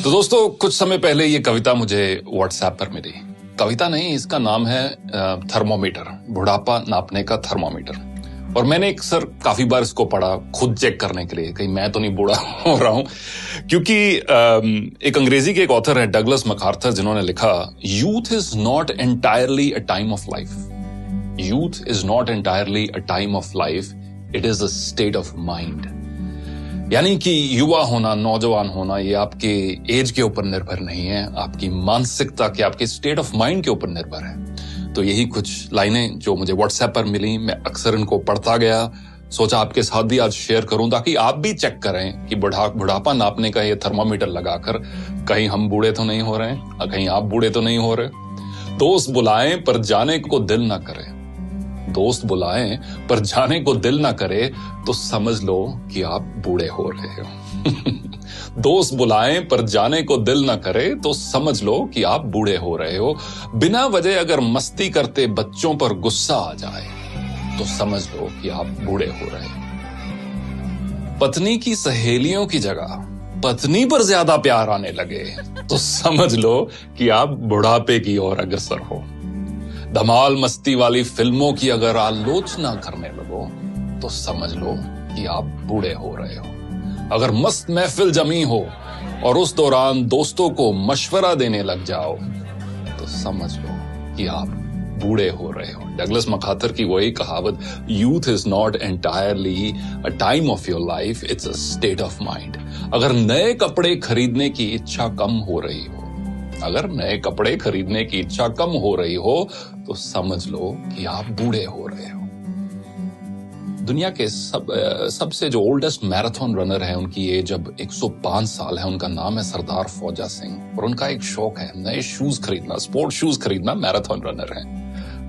तो दोस्तों, कुछ समय पहले ये कविता मुझे व्हाट्सएप पर मिली। कविता नहीं, इसका नाम है थर्मोमीटर, बुढ़ापा नापने का थर्मोमीटर। और मैंने अक्सर काफी बार इसको पढ़ा खुद चेक करने के लिए, कहीं मैं तो नहीं बूढ़ा हो रहा हूं। क्योंकि एक अंग्रेजी के एक ऑथर है डगलस मैकार्थर, जिन्होंने लिखा, youth is not entirely a time of life. Youth is not entirely a time of life, it is a state of mind. यानी कि युवा होना, नौजवान होना, ये आपके एज के ऊपर निर्भर नहीं है, आपकी मानसिकता के, आपके स्टेट ऑफ माइंड के ऊपर निर्भर है। तो यही कुछ लाइनें जो मुझे व्हाट्सएप पर मिली, मैं अक्सर इनको पढ़ता गया, सोचा आपके साथ भी आज शेयर करूं ताकि आप भी चेक करें कि बुढ़ापा नापने का ये थर्मामीटर लगाकर कहीं हम बूढ़े तो नहीं हो रहे हैं, कहीं आप बूढ़े तो नहीं हो रहे। दोस्त बुलाएं पर जाने को दिल ना करे, दोस्त बुलाएं पर जाने को दिल ना करे तो समझ लो कि आप बूढ़े हो रहे हो। दोस्त बुलाएं पर जाने को दिल ना करे तो समझ लो कि आप बूढ़े हो रहे हो। बिना वजह अगर मस्ती करते बच्चों पर गुस्सा आ जाए तो समझ लो कि आप बूढ़े हो रहे हो। पत्नी की सहेलियों की जगह पत्नी पर ज्यादा प्यार आने लगे तो समझ लो कि आप बुढ़ापे की ओर अग्रसर हो। धमाल मस्ती वाली फिल्मों की अगर आलोचना करने लगो तो समझ लो कि आप बूढ़े हो रहे हो। अगर मस्त महफिल जमी हो और उस दौरान दोस्तों को मशवरा देने लग जाओ तो समझ लो कि आप बूढ़े हो रहे हो। डगलस मैकार्थर की वही कहावत, youth is not entirely a time of your life, it's a state of mind. अगर नए कपड़े खरीदने की इच्छा कम हो रही हो, अगर नए कपड़े खरीदने की इच्छा कम हो रही हो तो समझ लो कि आप बूढ़े हो रहे हो। दुनिया के सबसे जो ओल्डेस्ट मैराथन रनर है, उनकी एज अब 105 साल है। उनका नाम है सरदार फौजा सिंह और उनका एक शौक है नए शूज खरीदना, स्पोर्ट शूज खरीदना। मैराथन रनर है,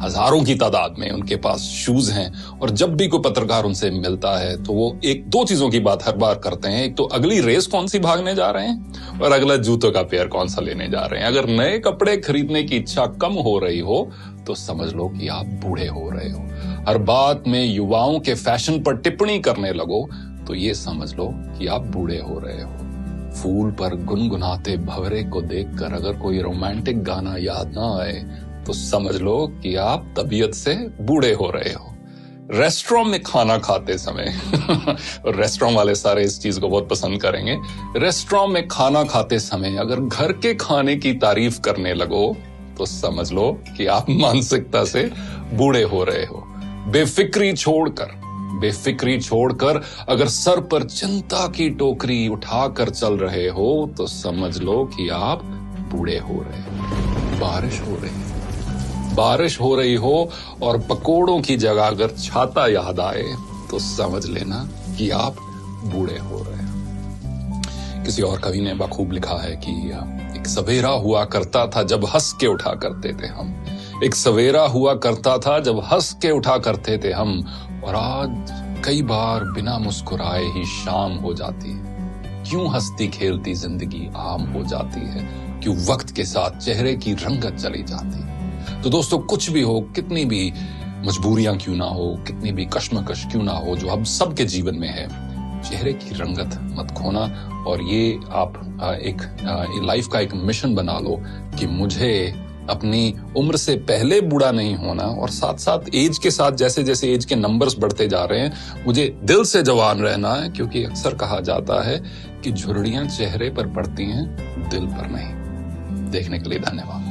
हजारों की तादाद में उनके पास शूज हैं। और जब भी कोई पत्रकार उनसे मिलता है तो वो एक दो चीजों की बात हर बार करते हैं, एक तो अगली रेस कौन सी भागने जा रहे हैं और अगला जूतों का पेयर कौन सा लेने जा रहे हैं। अगर नए कपड़े खरीदने की इच्छा कम हो रही हो तो समझ लो कि आप बूढ़े हो रहे हो। हर बात में युवाओं के फैशन पर टिप्पणी करने लगो तो ये समझ लो कि आप बूढ़े हो रहे हो। फूल पर गुनगुनाते भंवरे को देखकर अगर कोई रोमांटिक गाना याद ना आए तो समझ लो कि आप तबीयत से बूढ़े हो रहे हो। रेस्टोरेंट में खाना खाते समय और रेस्टोरेंट वाले सारे इस चीज को बहुत पसंद करेंगे। रेस्टोरेंट में खाना खाते समय अगर घर के खाने की तारीफ करने लगो तो समझ लो कि आप मानसिकता से बूढ़े हो रहे हो। बेफिक्री छोड़कर अगर सर पर चिंता की टोकरी उठाकर चल रहे हो तो समझ लो कि आप बूढ़े हो रहे हो। बारिश हो रही हो और पकोड़ों की जगह अगर छाता याद आए तो समझ लेना कि आप बूढ़े हो रहे हो। किसी और कवि ने बखूब लिखा है कि एक सवेरा हुआ करता था जब हंस के उठा करते थे हम। एक सवेरा हुआ करता था जब हंस के उठा करते थे हम, और आज कई बार बिना मुस्कुराए ही शाम हो जाती है। क्यों हंसती खेलती जिंदगी आम हो जाती है, क्यों वक्त के साथ चेहरे की रंगत चली जाती है। तो दोस्तों, कुछ भी हो, कितनी भी मजबूरियां क्यों ना हो, कितनी भी कश्मकश क्यों ना हो, जो हम सबके जीवन में है, चेहरे की रंगत मत खोना। और ये आप एक लाइफ का एक मिशन बना लो कि मुझे अपनी उम्र से पहले बूढ़ा नहीं होना, और साथ साथ एज के साथ जैसे जैसे एज के नंबर्स बढ़ते जा रहे हैं मुझे दिल से जवान रहना है। क्योंकि अक्सर कहा जाता है कि झुर्रियां चेहरे पर पड़ती हैं, दिल पर नहीं। देखने के लिए धन्यवाद।